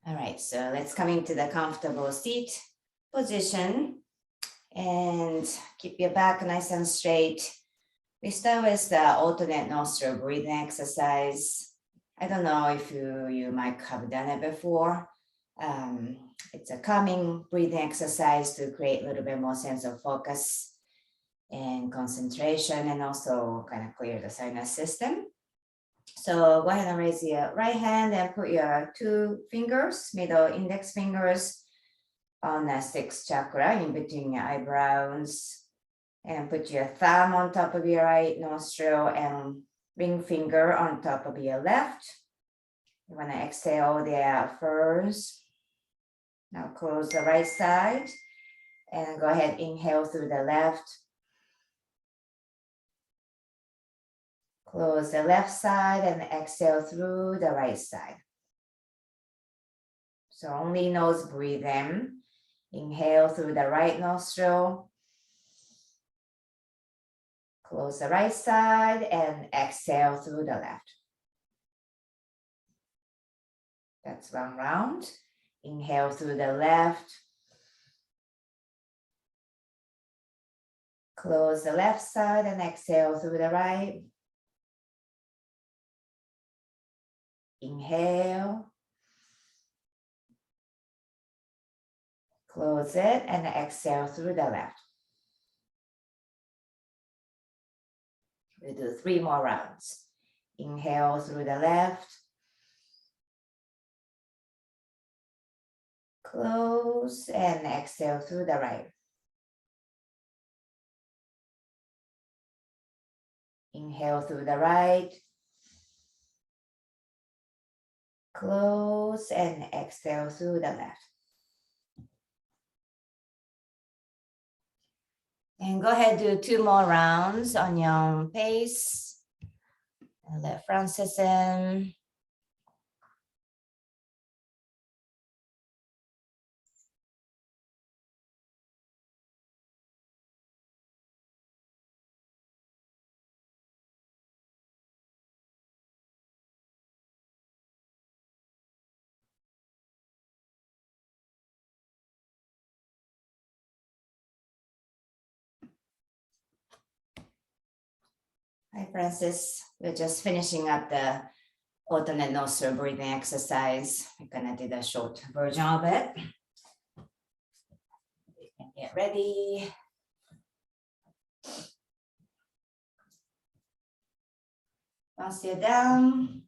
All right, so let's come into the comfortable seat position and keep your back nice and straight. We start with the alternate nostril breathing exercise. I don't know if you might have done it before. It's a calming breathing exercise to create a little bit more sense of focus and concentration, and also kind of clear the sinus system. So go ahead and raise your right hand and put your two fingers, middle index fingers, on the sixth chakra in between your eyebrows, and put your thumb on top of your right nostril and ring finger on top of your left. You want to exhale there first. Now close the right side and go ahead, inhale through the left. Close the left side and exhale through the right side. So only nose breathe in. Inhale through the right nostril. Close the right side and exhale through the left. That's one round. Inhale through the left. Close the left side and exhale through the right. Inhale. Close it and exhale through the left. We'll do 3 more rounds. Inhale through the left. Close and exhale through the right. Inhale through the right. Close and exhale through the left. And go ahead, do 2 more rounds on your own pace. And let Francis in. Hi, Francis. We're just finishing up the alternate nostril breathing exercise. We're gonna do the short version of it. You can get ready. Once you're down,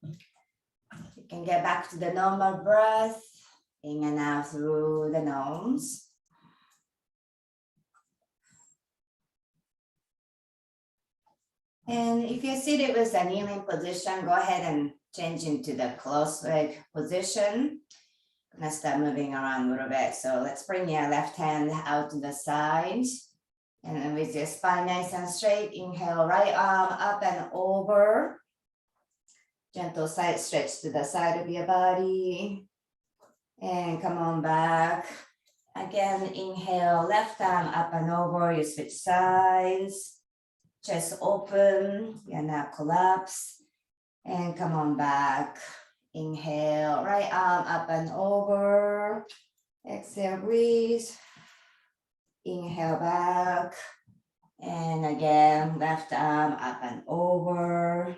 you can get back to the normal breath, in and out through the nose. And if you're seated with a kneeling position, go ahead and change into the closed leg position. I'm gonna start moving around a little bit. So let's bring your left hand out to the side. And then with your spine nice and straight, inhale, right arm up and over. Gentle side stretch to the side of your body. And come on back. Again, inhale, left arm up and over, you switch sides. Chest open, your neck collapse, and come on back. Inhale, right arm up and over. Exhale, breathe. Inhale back. And again, left arm up and over.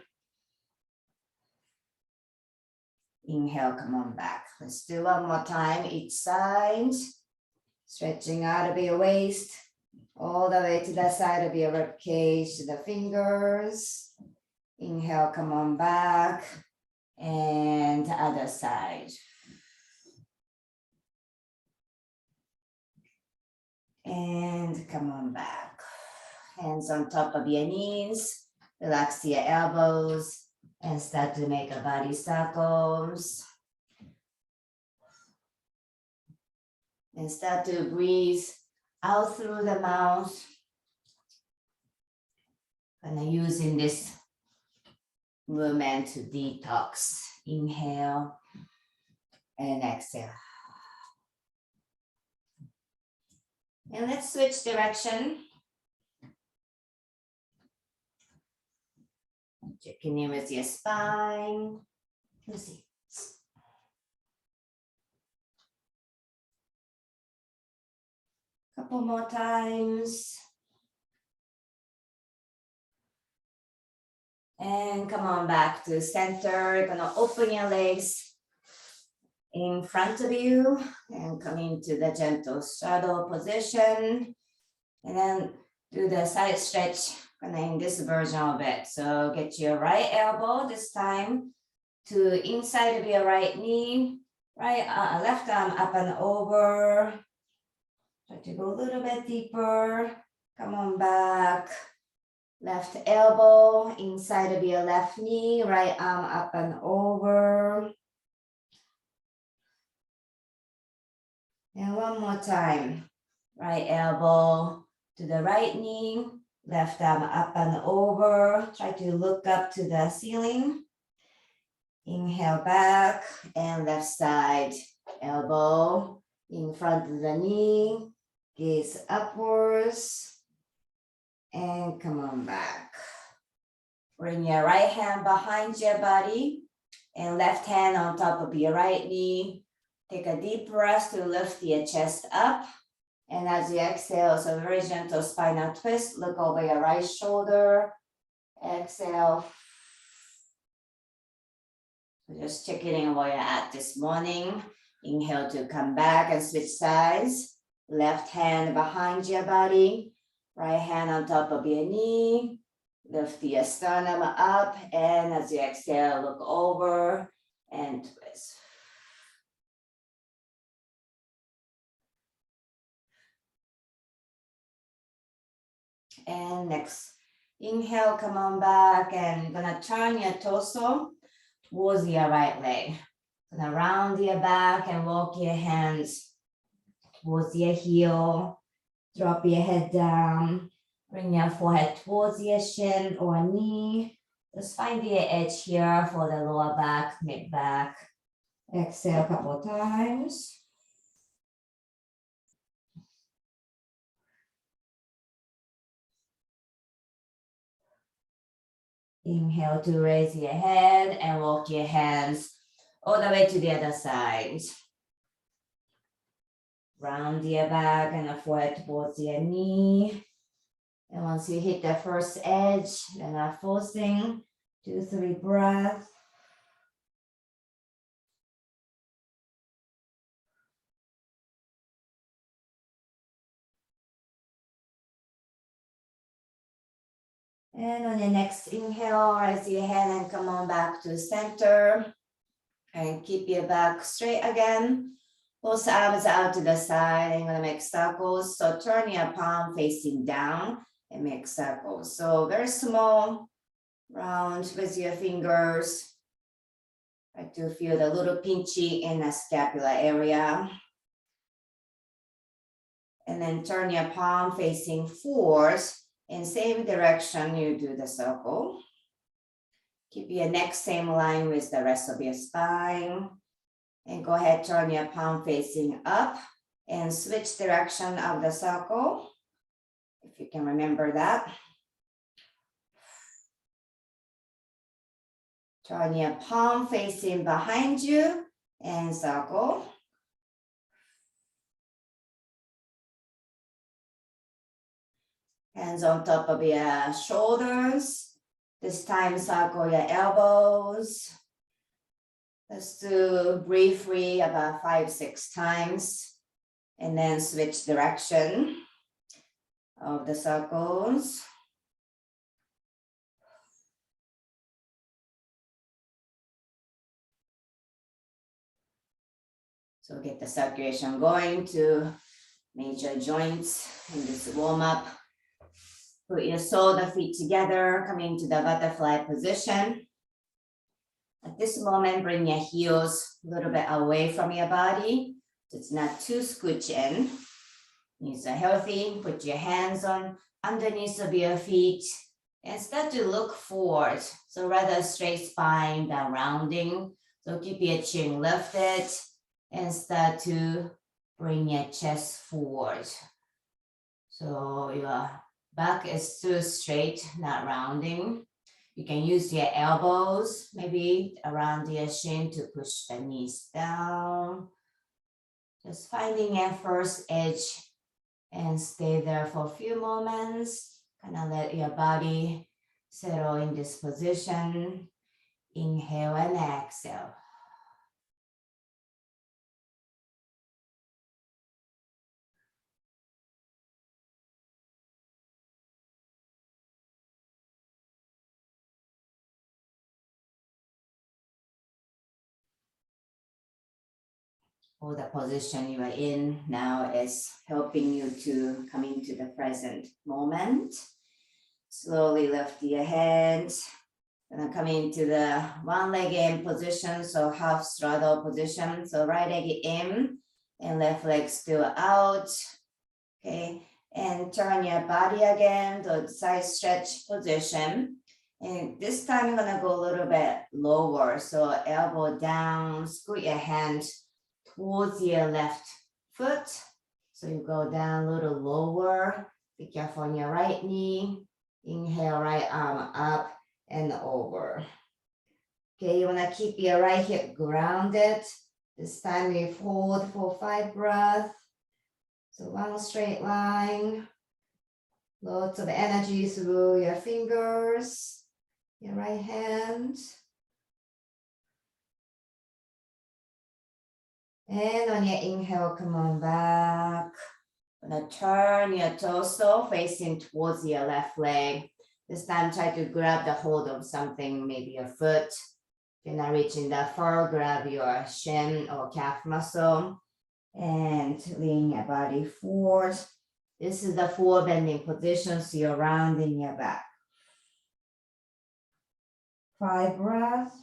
Inhale, come on back. Let's do one more time, each side. Stretching out of your waist. All the way to the side of your rib cage, to the fingers. Inhale, come on back. And other side. And come on back. Hands on top of your knees. Relax your elbows and start to make a body circles. And start to breathe out through the mouth. And using this movement to detox. Inhale and exhale. And let's switch direction. Checking in with your spine. Let's see. Couple more times. And come on back to center. You're gonna open your legs in front of you and come into the gentle straddle position. And then do the side stretch in this version of it. So get your right elbow this time to inside of your right knee, left arm up and over. Try to go a little bit deeper. Come on back. Left elbow inside of your left knee, right arm up and over. And one more time. Right elbow to the right knee, left arm up and over. Try to look up to the ceiling. Inhale back and left side. Elbow in front of the knee, gaze upwards. And come on back. Bring your right hand behind your body and left hand on top of your right knee. Take a deep breath to lift your chest up. And as you exhale, so very gentle spinal twist. Look over your right shoulder. Exhale. Just checking in where you're at this morning. Inhale to come back and switch sides. Left hand behind your body. Right hand on top of your knee. Lift the sternum up. And as you exhale, look over and twist. And next, inhale, come on back. And you're gonna turn your torso towards your right leg. Gonna round your back and walk your hands towards your heel. Drop your head down. Bring your forehead towards your shin or knee. Just find the edge here for the lower back, mid back. Exhale a couple times. Inhale to raise your head and walk your hands all the way to the other side. Round your back and the forehead towards your knee. And once you hit the first edge, then not forcing, 2-3 breaths. And on your next inhale, raise your hand and come on back to center. And keep your back straight again. Both arms out to the side. I'm gonna make circles. So turn your palm facing down and make circles. So very small, round with your fingers. Try to feel the little pinchy in the scapular area. And then turn your palm facing forward. In same direction, you do the circle. Keep your neck same line with the rest of your spine. And go ahead, turn your palm facing up and switch direction of the circle. If you can remember that. Turn your palm facing behind you and circle. Hands on top of your shoulders. This time circle your elbows. Let's do briefly about 5-6 times. And then switch direction of the circles. So get the circulation going to major joints in this warm up. Put your sole of the feet together, come into the butterfly position. At this moment, bring your heels a little bit away from your body. So it's not too scooch in. Knees are healthy. Put your hands on underneath of your feet and start to look forward. So rather straight spine than rounding. So keep your chin lifted and start to bring your chest forward. So your back is still straight, not rounding. You can use your elbows, maybe around your shin to push the knees down. Just finding your first edge and stay there for a few moments. Kind of let your body settle in this position. Inhale and exhale. Or the position you are in now is helping you to come into the present moment. Slowly lift your hands. Gonna come into the one leg in position, so half straddle position. So right leg in and left leg still out. Okay, and turn your body again to side stretch position. And this time I'm gonna go a little bit lower. So elbow down, scoot your hand towards your left foot. So you go down a little lower. Be careful on your right knee. Inhale, right arm up and over. Okay, you wanna keep your right hip grounded. This time we hold for 5 breaths. So one straight line. Lots of energy through your fingers, your right hand. And on your inhale, come on back. Gonna turn your torso facing towards your left leg. This time try to grab the hold of something, maybe your foot. If you're not reaching that far, grab your shin or calf muscle and lean your body forward. This is the forward bending position, so you're rounding your back. 5 breaths.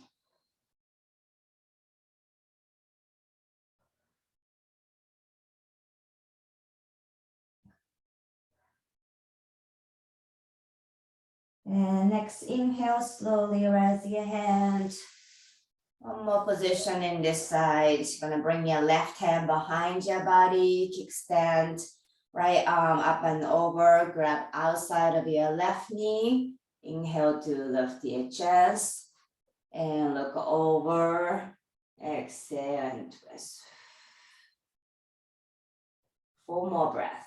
And next inhale, slowly raise your hand. One more position in this side. You're gonna bring your left hand behind your body, kickstand, right arm up and over, grab outside of your left knee. Inhale to lift your chest and look over. Exhale and twist. 4 more breaths.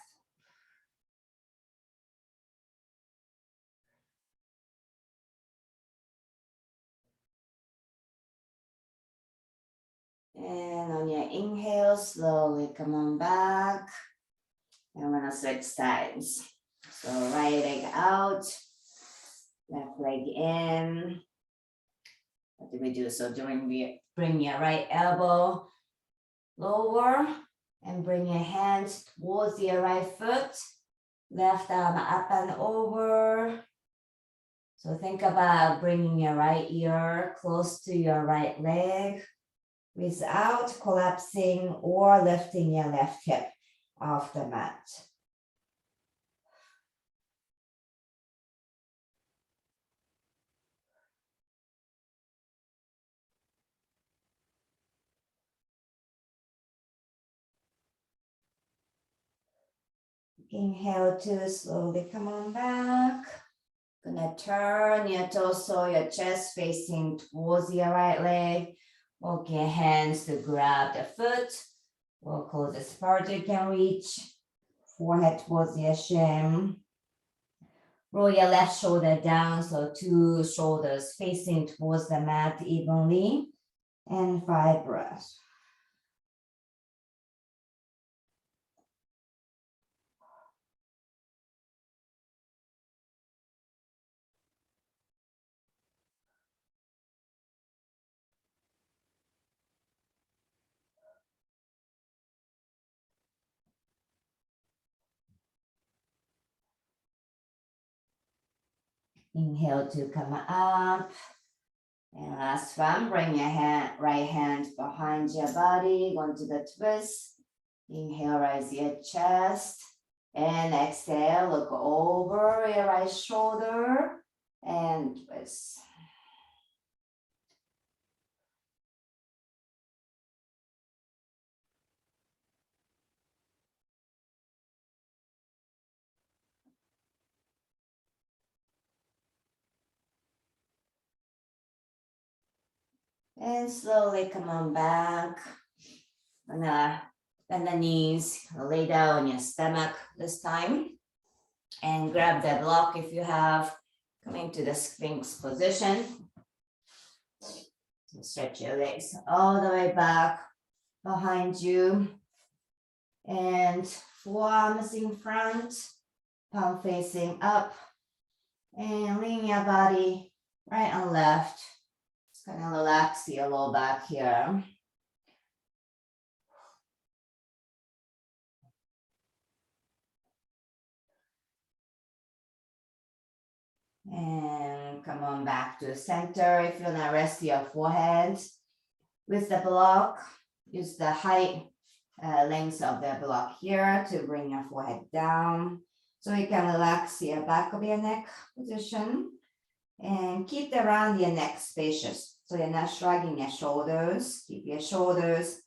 And on your inhale, slowly come on back. And I'm gonna switch sides. So right leg out, left leg in. What do we do? So bring your right elbow lower and bring your hands towards your right foot. Left arm up and over. So think about bringing your right ear close to your right leg without collapsing or lifting your left hip off the mat. Inhale to slowly come on back. Gonna turn your torso, your chest facing towards your right leg. Walk your hands to grab the foot. Walk close as far as you can reach. Forehead towards your shin. Roll your left shoulder down, so 2 shoulders facing towards the mat evenly. And 5 breaths. Inhale to come up. And last one, bring your right hand behind your body, go to the twist. Inhale, raise your chest. And exhale, look over your right shoulder and twist. And slowly come on back. Gonna Bend the knees, lay down on your stomach this time. And grab the block if you have. Coming to the Sphinx position. Stretch your legs all the way back behind you. And forearms in front, palm facing up. And lean your body right and left. Just kind of relax your low back here. And come on back to center. If you want to rest your forehead with the block, use the height, length of the block here to bring your forehead down. So you can relax your back of your neck position and keep the round of your neck spacious. So you're not shrugging your shoulders. Keep your shoulders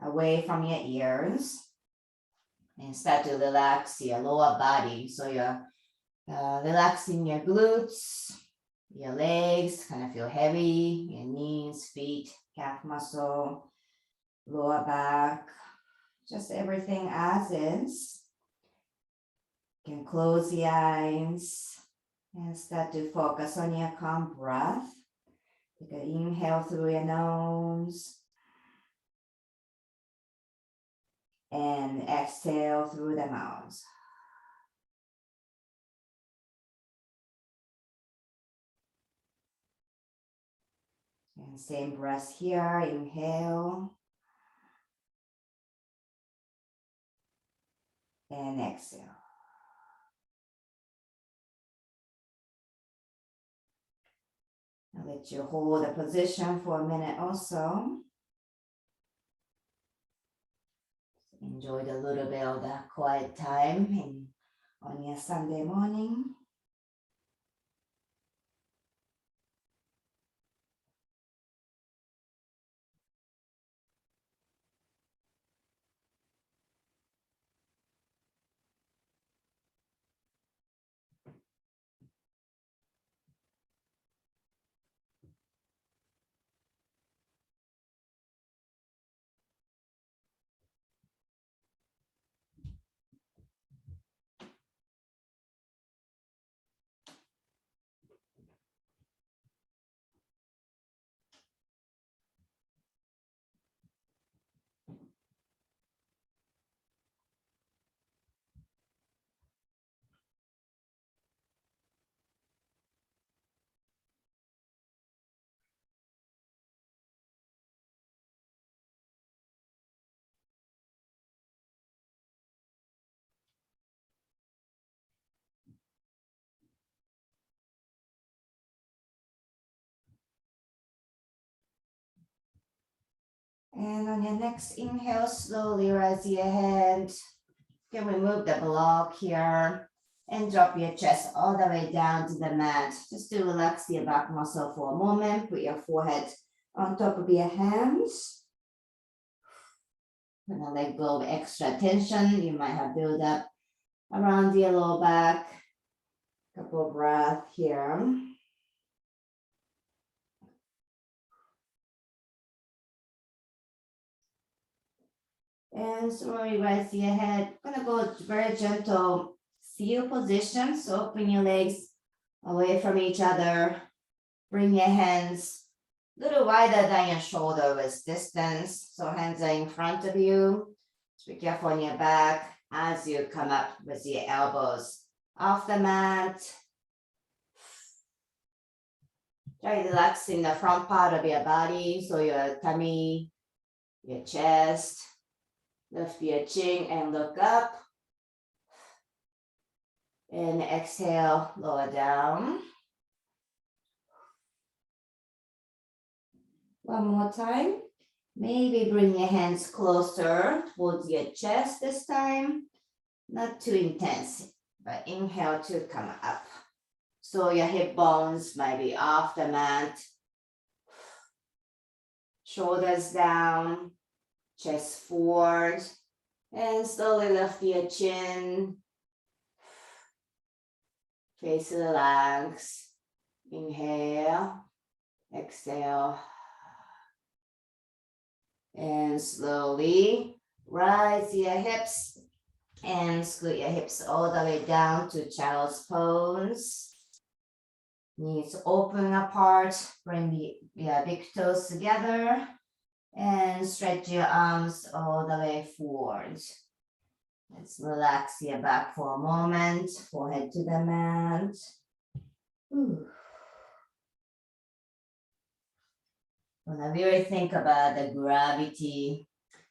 away from your ears and start to relax your lower body. So you're relaxing your glutes, your legs kind of feel heavy, your knees, feet, calf muscle, lower back, just everything as is. You can close the eyes and start to focus on your calm breath. Take an inhale through your nose and exhale through the mouth. And same breath here, inhale and exhale. I'll let you hold the position for a minute or so. Enjoy a little bit of that quiet time on your Sunday morning. And on your next inhale, slowly raise your hand. You can remove the block here and drop your chest all the way down to the mat. Just to relax your back muscle for a moment. Put your forehead on top of your hands. Gonna let go of extra tension you might have built up around your lower back. Couple of breaths here. And slowly raise your head. Gonna go very gentle seal position. So open your legs away from each other. Bring your hands a little wider than your shoulder with distance. So hands are in front of you. Just be careful on your back as you come up with your elbows off the mat. Try relaxing the front part of your body. So your tummy, your chest. Lift your chin and look up. And exhale, lower down. One more time. Maybe bring your hands closer towards your chest this time. Not too intense, but inhale to come up. So your hip bones might be off the mat. Shoulders down. Chest forward, and slowly lift your chin. Face relax. Inhale, exhale. And slowly Rise your hips and scoot your hips all the way down to child's pose. Knees open apart, bring the big toes together and stretch your arms all the way forward. Let's relax your back for a moment, forehead to the mat. When I really think about the gravity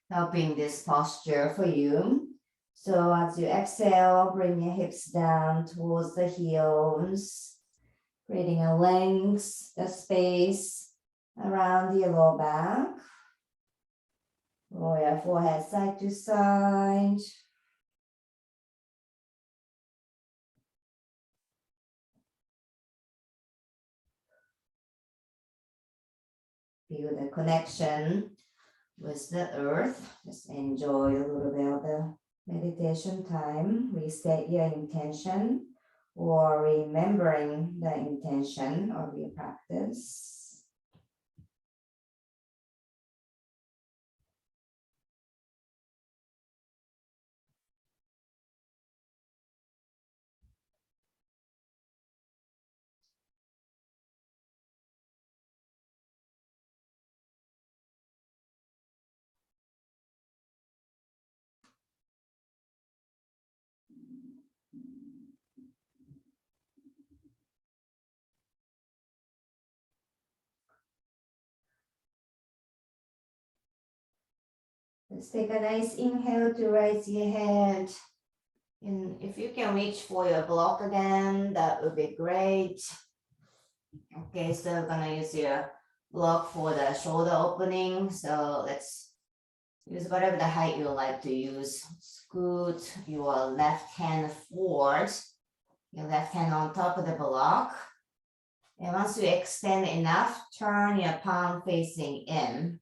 helping this posture for you. So as you exhale, bring your hips down towards the heels, creating a length, the space around your lower back. Roll your forehead side to side. Feel the connection with the earth. Just enjoy a little bit of the meditation time. Restate your intention or remembering the intention of your practice. Let's take a nice inhale to raise your head. And if you can reach for your block again, that would be great. Okay, so we're gonna use your block for the shoulder opening. So let's use whatever the height you like to use. Scoot your left hand forward, your left hand on top of the block. And once you extend enough, turn your palm facing in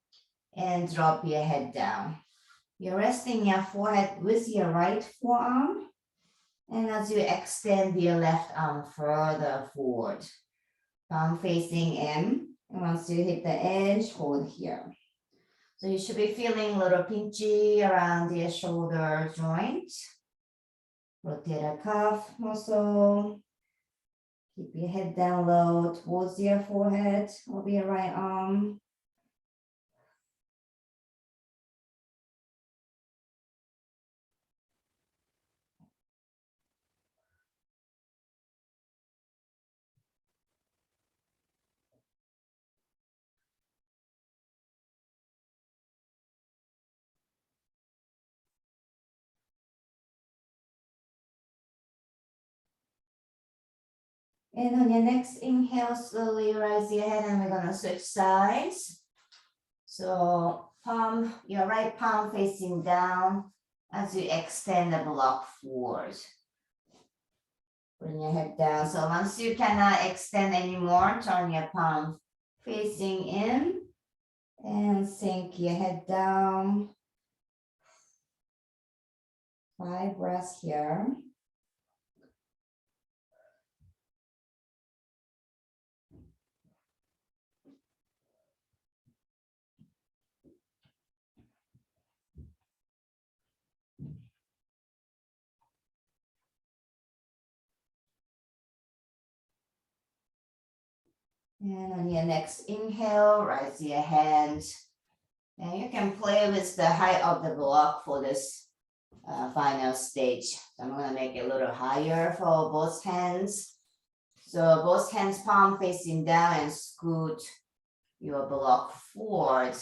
and drop your head down. You're resting your forehead with your right forearm. And as you extend your left arm further forward, palm facing in. And once you hit the edge, hold here. So you should be feeling a little pinchy around your shoulder joint. Rotate a calf muscle. Keep your head down low towards your forehead of your right arm. And on your next inhale, slowly raise your head and we're gonna switch sides. So your right palm facing down as you extend the block forward. Bring your head down. So once you cannot extend anymore, turn your palm facing in and sink your head down. 5 breaths here. And on your next inhale, raise your hands. And you can play with the height of the block for this final stage. So I'm going to make it a little higher for both hands. So both hands palm facing down and scoot your block forward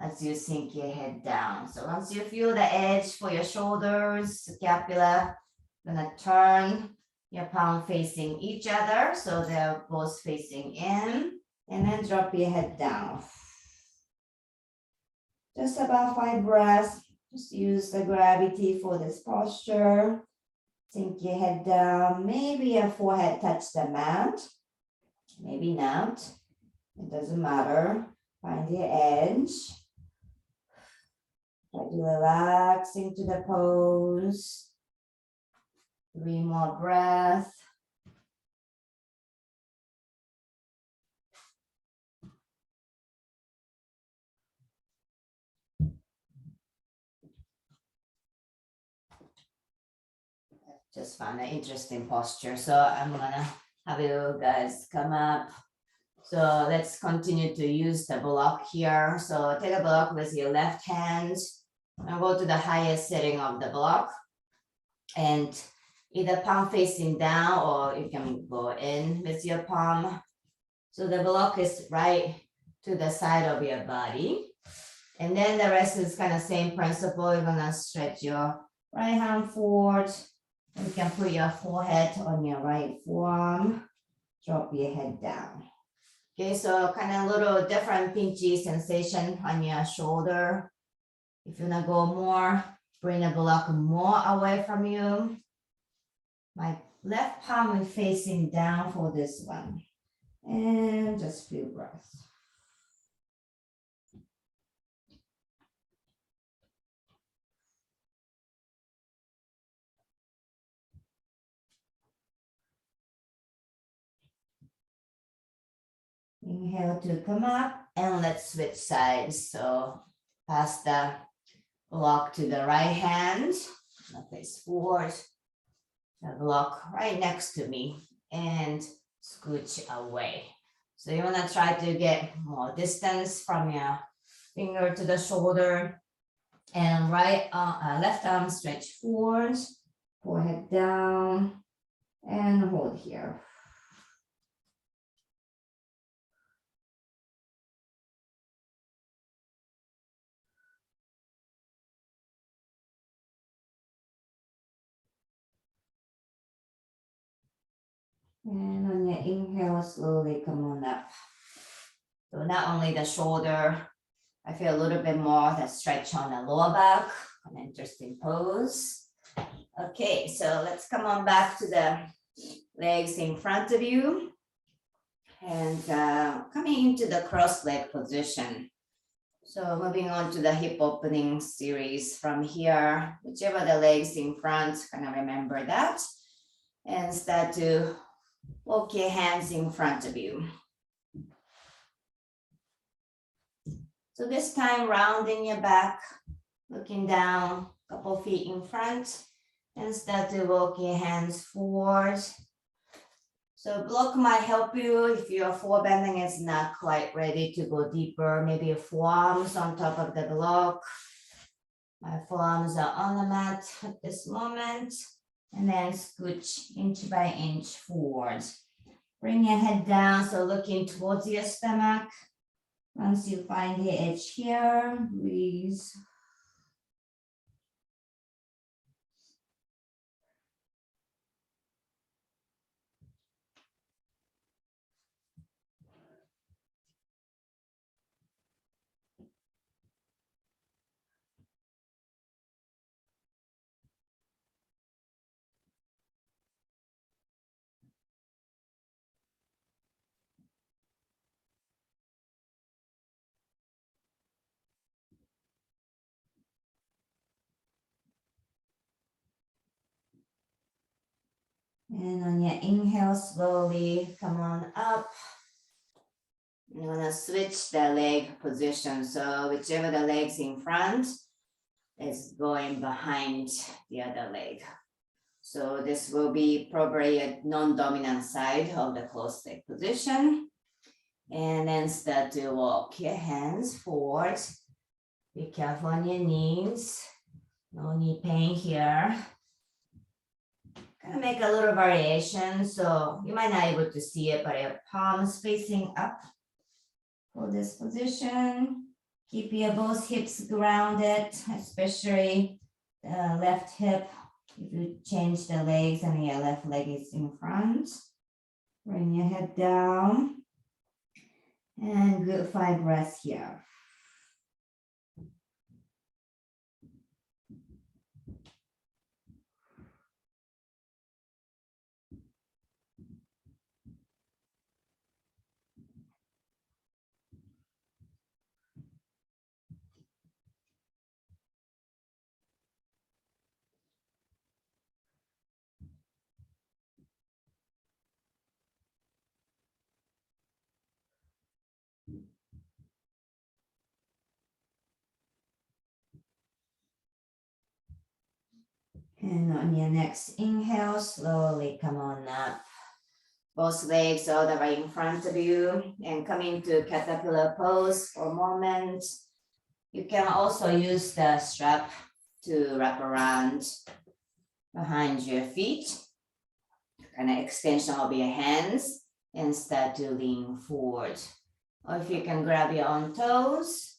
as you sink your head down. So once you feel the edge for your shoulders, scapula, gonna turn your palm facing each other so they're both facing in, and then drop your head down. Just about 5 breaths. Just use the gravity for this posture. Sink your head down. Maybe your forehead touch the mat. Maybe not. It doesn't matter. Find your edge. Try to relax into the pose. 3 more breaths. just found an interesting posture. So I'm gonna have you guys come up. So let's continue to use the block here. So take a block with your left hand and go to the highest setting of the block. And either palm facing down or you can go in with your palm. So the block is right to the side of your body. And then the rest is kind of same principle. You're gonna stretch your right hand forward. You can put your forehead on your right forearm. Drop your head down. Okay, so kind of little different pinchy sensation on your shoulder. If you wanna go more, bring the block more away from you. My left palm is facing down for this one. And just few breaths. Inhale to come up and let's switch sides. So pass the block to the right hand, face forward, the block right next to me and scooch away. So you wanna try to get more distance from your finger to the shoulder and left arm stretch forward, forehead down and hold here. And on your inhale, slowly come on up. So not only the shoulder, I feel a little bit more that stretch on the lower back, an interesting pose. Okay, so let's come on back to the legs in front of you. And coming into the cross leg position. So moving on to the hip opening series from here, whichever the legs in front, kind of remember that. And start to walk your hands in front of you. So this time rounding your back, looking down, couple feet in front, and start to walk your hands forward. So block might help you if your forebending is not quite ready to go deeper, maybe forearms on top of the block. My forearms are on the mat at this moment. And then scooch inch by inch forward. Bring your head down, so looking towards your stomach. Once you find the edge here, breathe. And on your inhale, slowly come on up. You want to switch the leg position. So whichever the leg's in front is going behind the other leg. So this will be probably a non-dominant side of the closed leg position. And then start to walk your hands forward. Be careful on your knees. No knee pain here. Gonna make a little variation. So you might not be able to see it, but your palms facing up for this position. Keep your both hips grounded, especially the left hip. If you change the legs and your left leg is in front. Bring your head down. And good 5 breaths here. And on your next inhale, slowly come on up. Both legs all the way in front of you and come into caterpillar pose for a moment. You can also use the strap to wrap around behind your feet. Kind of extension of your hands and start to lean forward. Or if you can grab your own toes,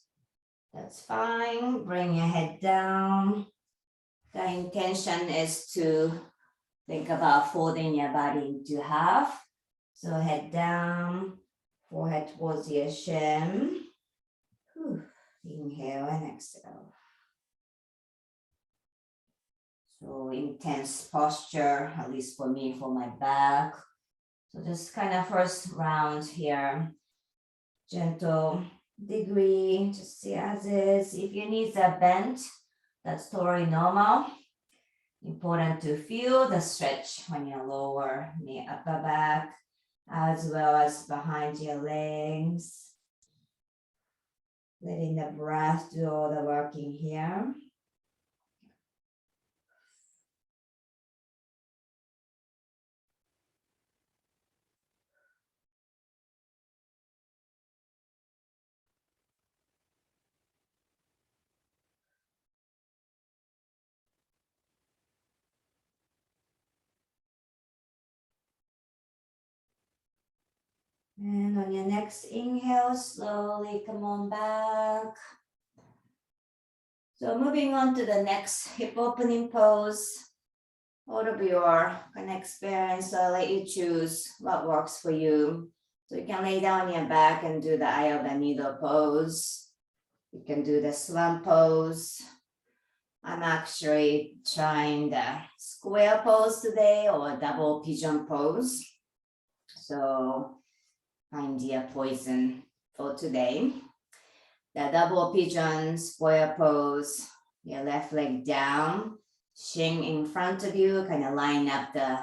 that's fine. Bring your head down. The intention is to think about folding your body into half. So head down, forehead towards your shin. Inhale and exhale. So intense posture, at least for me, for my back. So just kind of first round here. Gentle degree, just see as is. If your knees are bent, that's totally normal. Important to feel the stretch when you lower the upper back, as well as behind your legs. Letting the breath do all the working here. And on your next inhale, slowly come on back. So moving on to the next hip opening pose. All of your kind of experience, so I'll let you choose what works for you. So you can lay down on your back and do the eye of the needle pose. You can do the swan pose. I'm actually trying the square pose today or double pigeon pose. So find your poison for today. The double pigeon square pose, your left leg down, shin in front of you, kind of line up the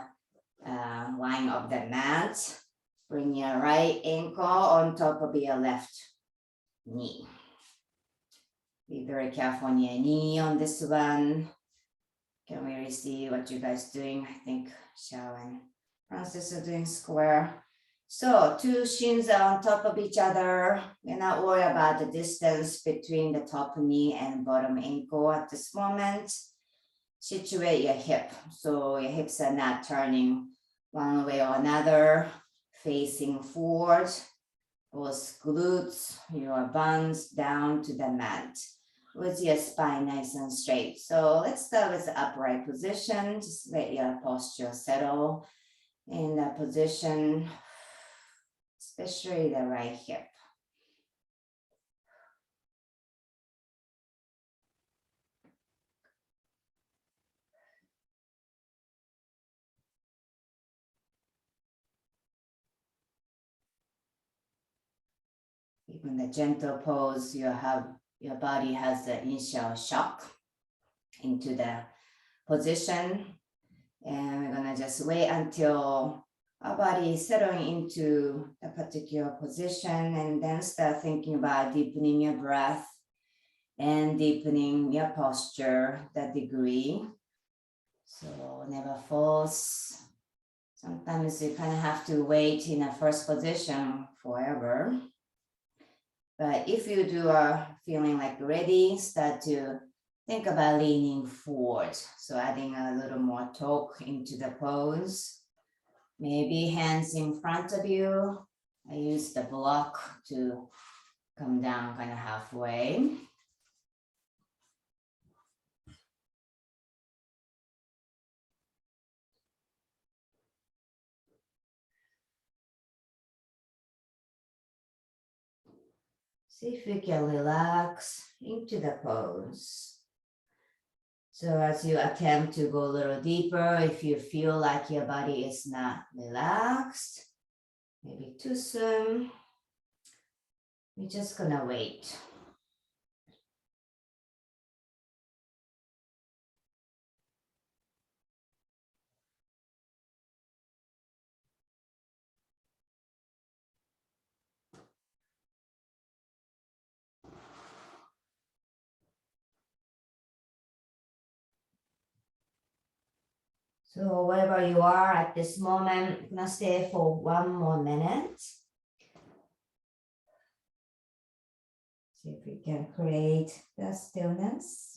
line of the mat. Bring your right ankle on top of your left knee. Be very careful on your knee on this one. Can really see what you guys doing. I think Xiao and Francis are doing square. So two shins are on top of each other. You're not worried about the distance between the top knee and bottom ankle at this moment. Situate your hip so your hips are not turning one way or another, facing forward. Both glutes, your buns down to the mat with your spine nice and straight. So let's start with the upright position. Just let your posture settle in that position, especially the right hip. Even the gentle pose, your body has the initial shock into the position. And we're gonna just wait until our body is settling into a particular position and then start thinking about deepening your breath and deepening your posture, that degree. So never force. Sometimes you kind of have to wait in a first position forever. But if you are feeling like ready, start to think about leaning forward. So adding a little more torque into the pose. Maybe hands in front of you. I use the block to come down kind of halfway. See if you can relax into the pose. So as you attempt to go a little deeper, if you feel like your body is not relaxed, maybe too soon, we're just gonna wait. So wherever you are at this moment, I'm gonna stay for 1 more minute. See if we can create the stillness.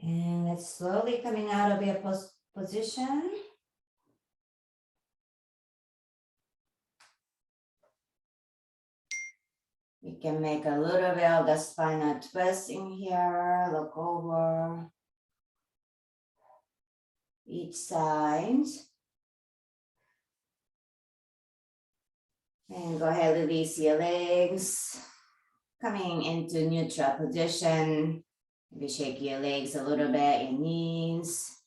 And it's slowly coming out of your position. You can make a little bit of the spinal twist in here. Look over each side. And go ahead, release your legs. Coming into neutral position. Maybe shake your legs a little bit, your knees,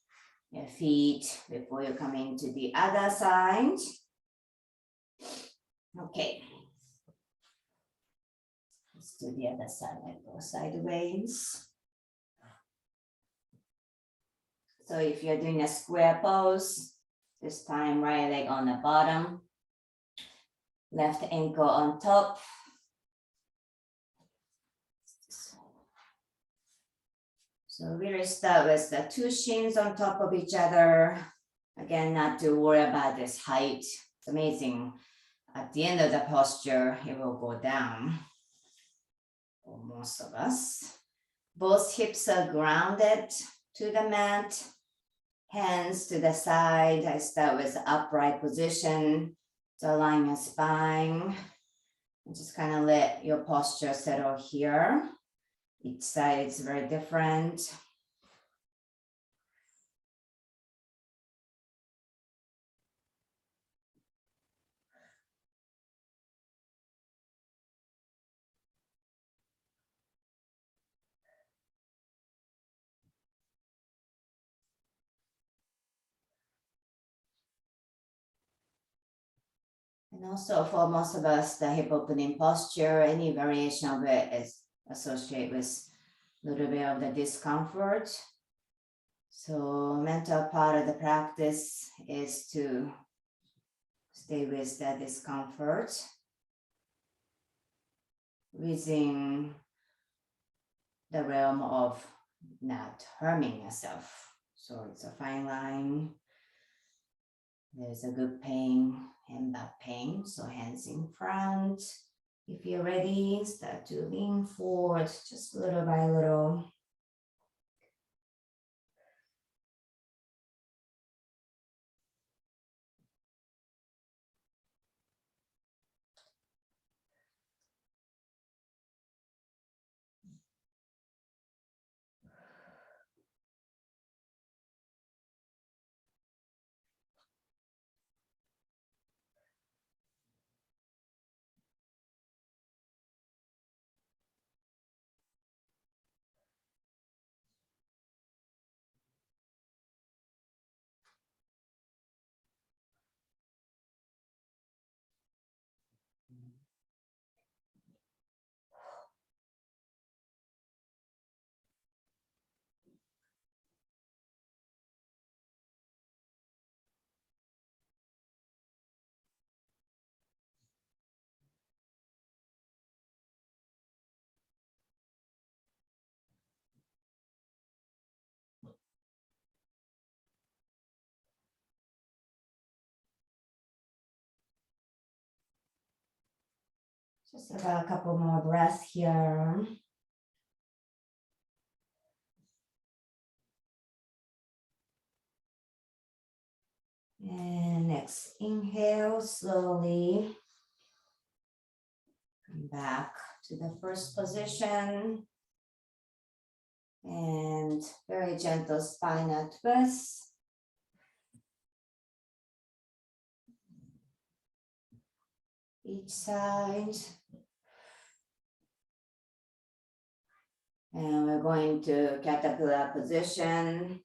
your feet before you come into the other side. Okay. Let's do the other side, like go sideways. So if you're doing a square pose, this time right leg on the bottom, left ankle on top. So really start with the two shins on top of each other. Again, not to worry about this height. It's amazing. At the end of the posture, it will go down for most of us. Both hips are grounded to the mat. Hands to the side. I start with upright position to align your spine. And just kind of let your posture settle here. Each side is very different. And also for most of us, the hip opening posture, any variation of it is associated with a little bit of the discomfort. So mental part of the practice is to stay with the discomfort within the realm of not harming yourself. So it's a fine line. There's a good pain and back pain. So hands in front. If you're ready, start to lean forward just little by little. Just about a couple more breaths here. And next, inhale slowly. Come back to the first position. And very gentle spinal twist. Each side. And we're going to caterpillar position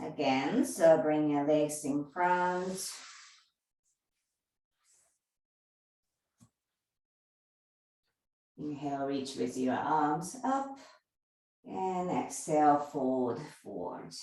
again. So bring your legs in front. Inhale, reach with your arms up. And exhale, fold forward.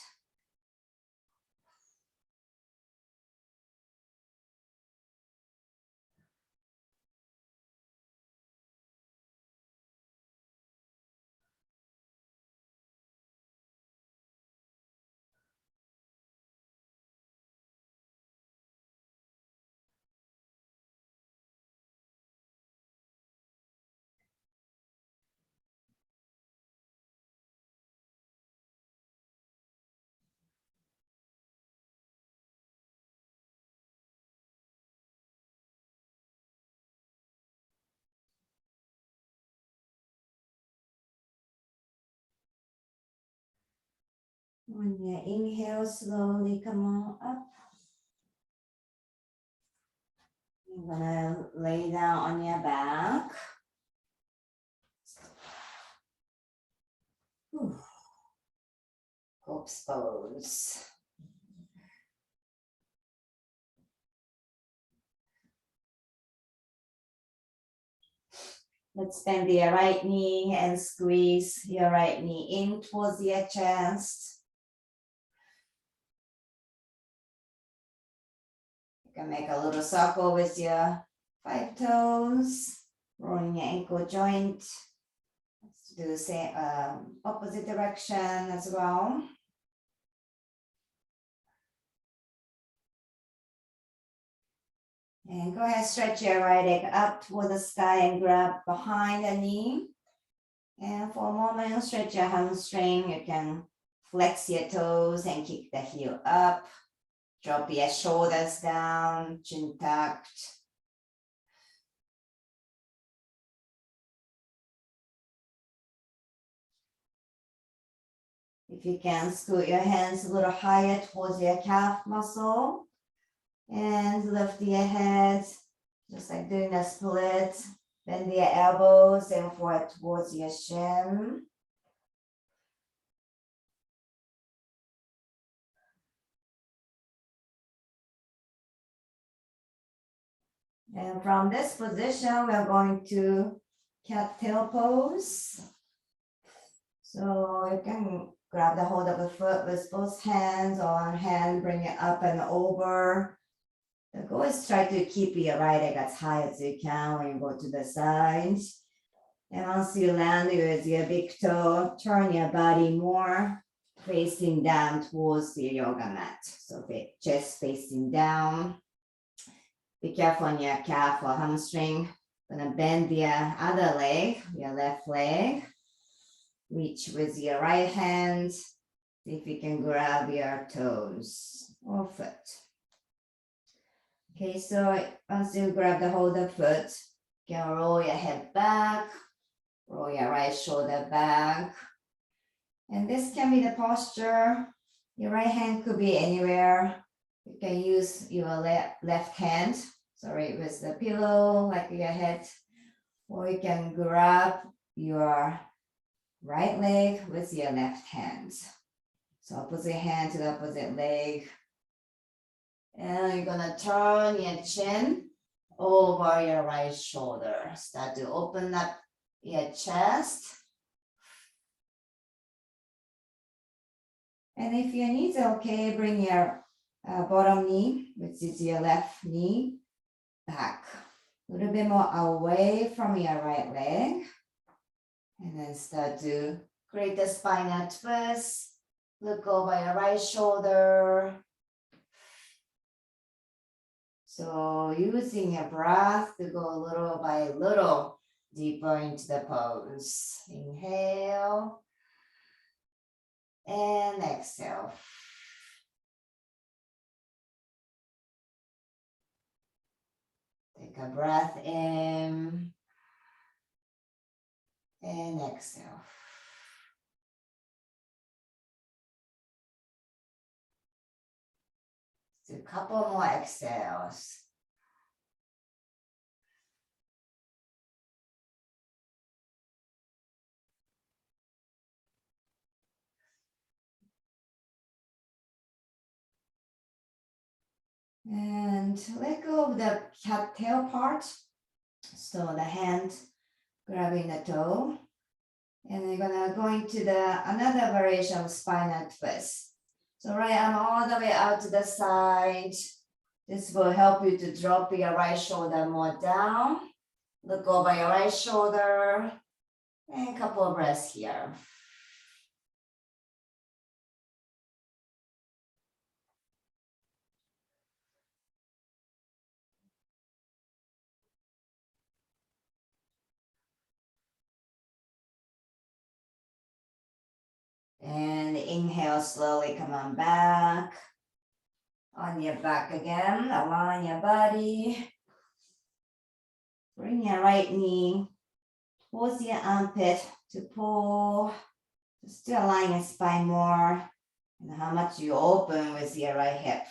When you inhale, slowly come on up. You're gonna lay down on your back. Corpse pose. Let's bend your right knee and squeeze your right knee in towards your chest. You can make a little circle with your 5 toes, rolling your ankle joint. Let's do the same opposite direction as well. And go ahead, stretch your right leg up toward the sky and grab behind the knee. And for a moment, stretch your hamstring. You can flex your toes and kick the heel up. Drop your shoulders down, chin tucked. If you can, scoot your hands a little higher towards your calf muscle. And lift your head, just like doing a split. Bend your elbows and forward towards your shin. And from this position, we're going to cattail pose. So you can grab the hold of the foot with both hands, or one hand, bring it up and over. The goal is try to keep your right leg as high as you can when you go to the side. And once you land with your big toe, turn your body more facing down towards the yoga mat. So chest facing down. Be careful on your calf or hamstring. Gonna bend your other leg, your left leg. Reach with your right hand. See if you can grab your toes or foot. Okay, so once you grab the hold of the foot, you can roll your head back, roll your right shoulder back. And this can be the posture. Your right hand could be anywhere. You can use your left hand, with the pillow, like your head, or you can grab your right leg with your left hand. So opposite hand to the opposite leg. And you're gonna turn your chin over your right shoulder. Start to open up your chest. And if your knees are okay, bring your bottom knee, which is your left knee, back. A little bit more away from your right leg. And then start to create the spinal twist. Look over your right shoulder. So using your breath to go little by little deeper into the pose. Inhale and exhale. Take a breath in and exhale. Do a couple more exhales. And let go of the cat tail part. So the hand grabbing the toe. And we're gonna go into another variation of spinal twist. So right arm all the way out to the side. This will help you to drop your right shoulder more down. Look over your right shoulder. And a couple of breaths here. And inhale, slowly come on back. On your back again, align your body. Bring your right knee towards your armpit to pull. Just to align your spine more. And how much you open with your right hip.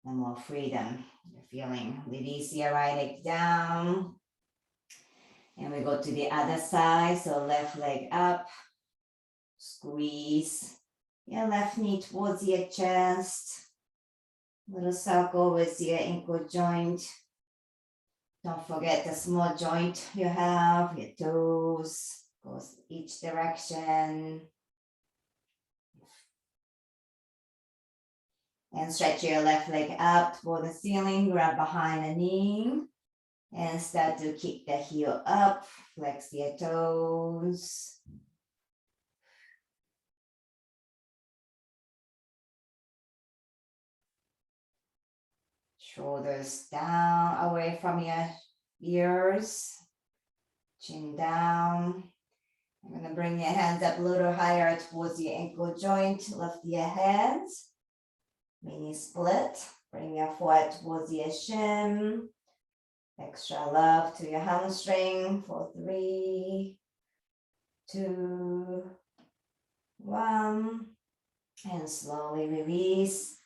The more freedom you're feeling. Release your right leg down. And we go to the other side. So left leg up. Squeeze your left knee towards your chest. Little circle with your ankle joint. Don't forget the small joint you have, your toes, goes each direction. And stretch your left leg up toward the ceiling, grab behind the knee. And start to kick the heel up, flex your toes. Shoulders down, away from your ears. Chin down. I'm going to bring your hands up a little higher towards your ankle joint. Lift your hands. Mini split. Bring your foot towards your shin. Extra love to your hamstring for 3, 2, 1. And slowly release.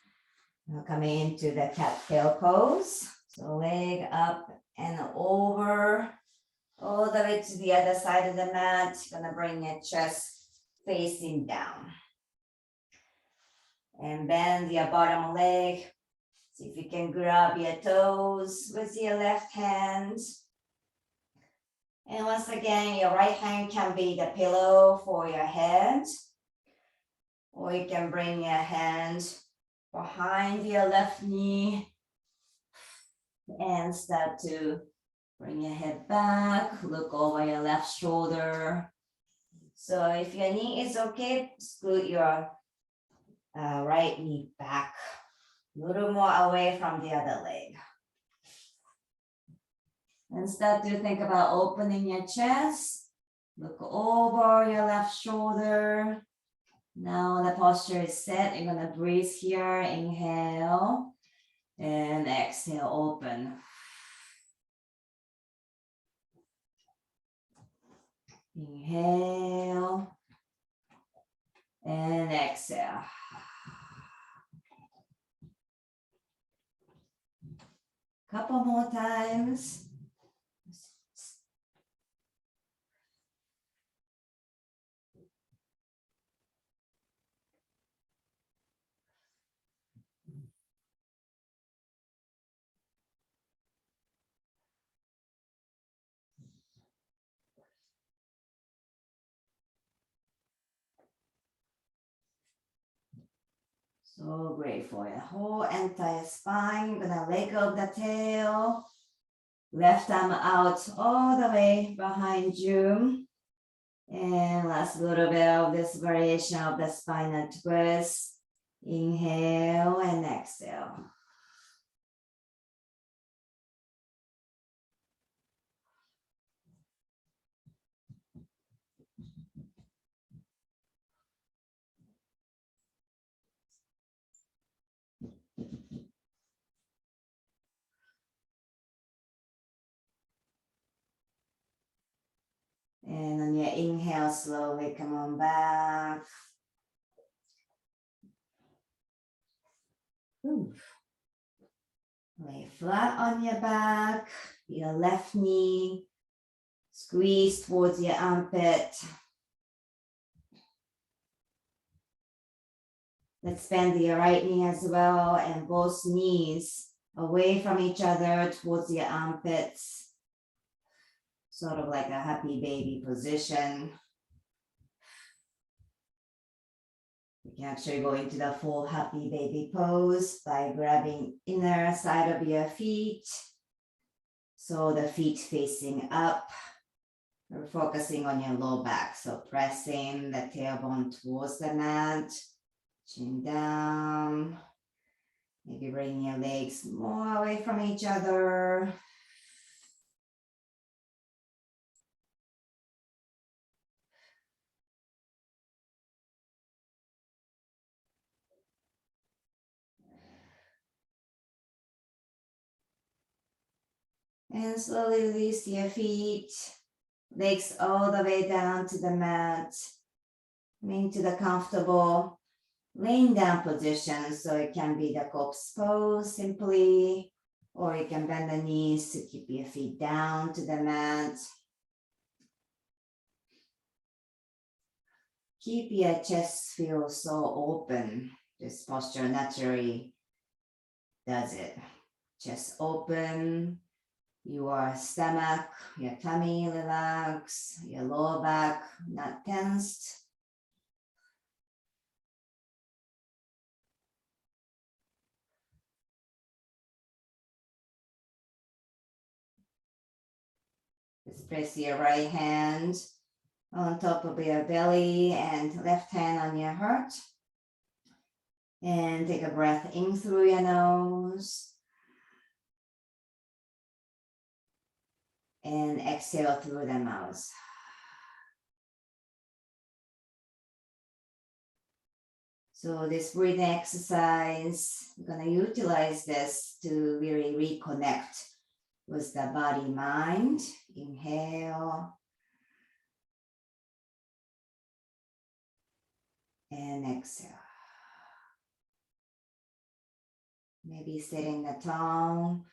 Now coming into the cat tail pose. So leg up and over. All the way to the other side of the mat. You're gonna bring your chest facing down. And bend your bottom leg. See if you can grab your toes with your left hand. And once again, your right hand can be the pillow for your head. Or you can bring your hand behind your left knee. And start to bring your head back, look over your left shoulder. So if your knee is okay, scoot your right knee back, a little more away from the other leg. And start to think about opening your chest. Look over your left shoulder. Now the posture is set. You're gonna breathe here, inhale, and exhale, open. Inhale and exhale. Couple more times. So great for your whole entire spine. You're gonna let go of the tail. Left arm out all the way behind you. And last little bit of this variation of the spinal twist. Inhale and exhale. inhale, slowly come on back. Lay flat on your back, your left knee squeeze towards your armpit. Let's bend your right knee as well, and both knees away from each other towards your armpits. Sort of like a happy baby position. You can actually go into the full happy baby pose by grabbing inner side of your feet. So the feet facing up. We're focusing on your low back. So pressing the tailbone towards the mat. Chin down. Maybe bringing your legs more away from each other. And slowly release your feet, legs all the way down to the mat, into the comfortable laying down position. So it can be the corpse pose simply, or you can bend the knees to keep your feet down to the mat. Keep your chest feel so open. This posture naturally does it. Chest open. Your stomach, your tummy relax, your lower back not tensed. Just place your right hand on top of your belly and left hand on your heart. And take a breath in through your nose. And exhale through the mouth. So this breathing exercise, we're going to utilize this to really reconnect with the body mind. Inhale. And exhale. Maybe setting the tone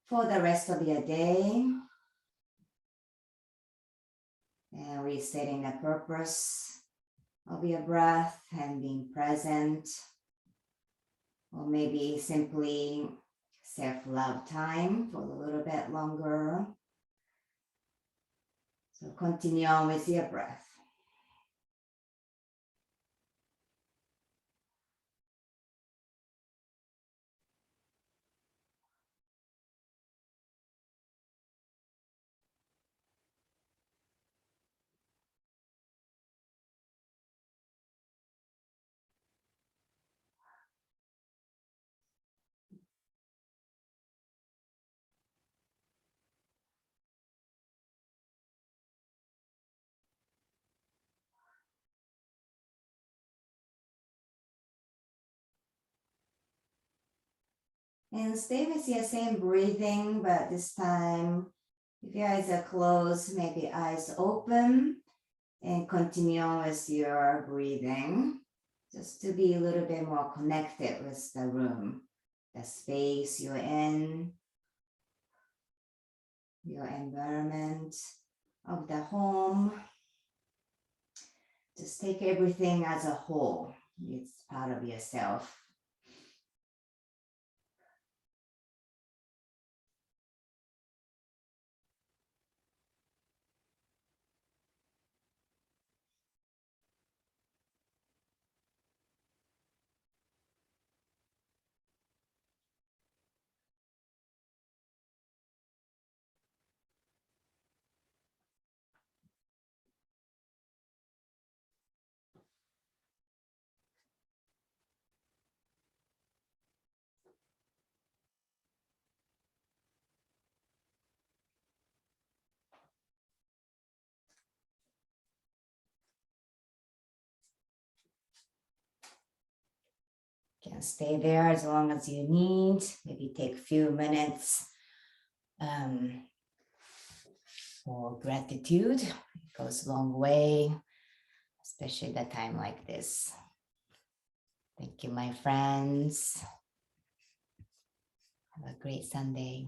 for the rest of your day. And resetting the purpose of your breath and being present. Or maybe simply self-love time for a little bit longer. So continue on with your breath. And stay with your same breathing, but this time, if your eyes are closed, maybe eyes open, and continue on with your breathing, just to be a little bit more connected with the room, the space you're in, your environment of the home. Just take everything as a whole. It's part of yourself. You can stay there as long as you need. Maybe take a few minutes for gratitude. It goes a long way especially the time like this. Thank you, my friends. Have a great Sunday.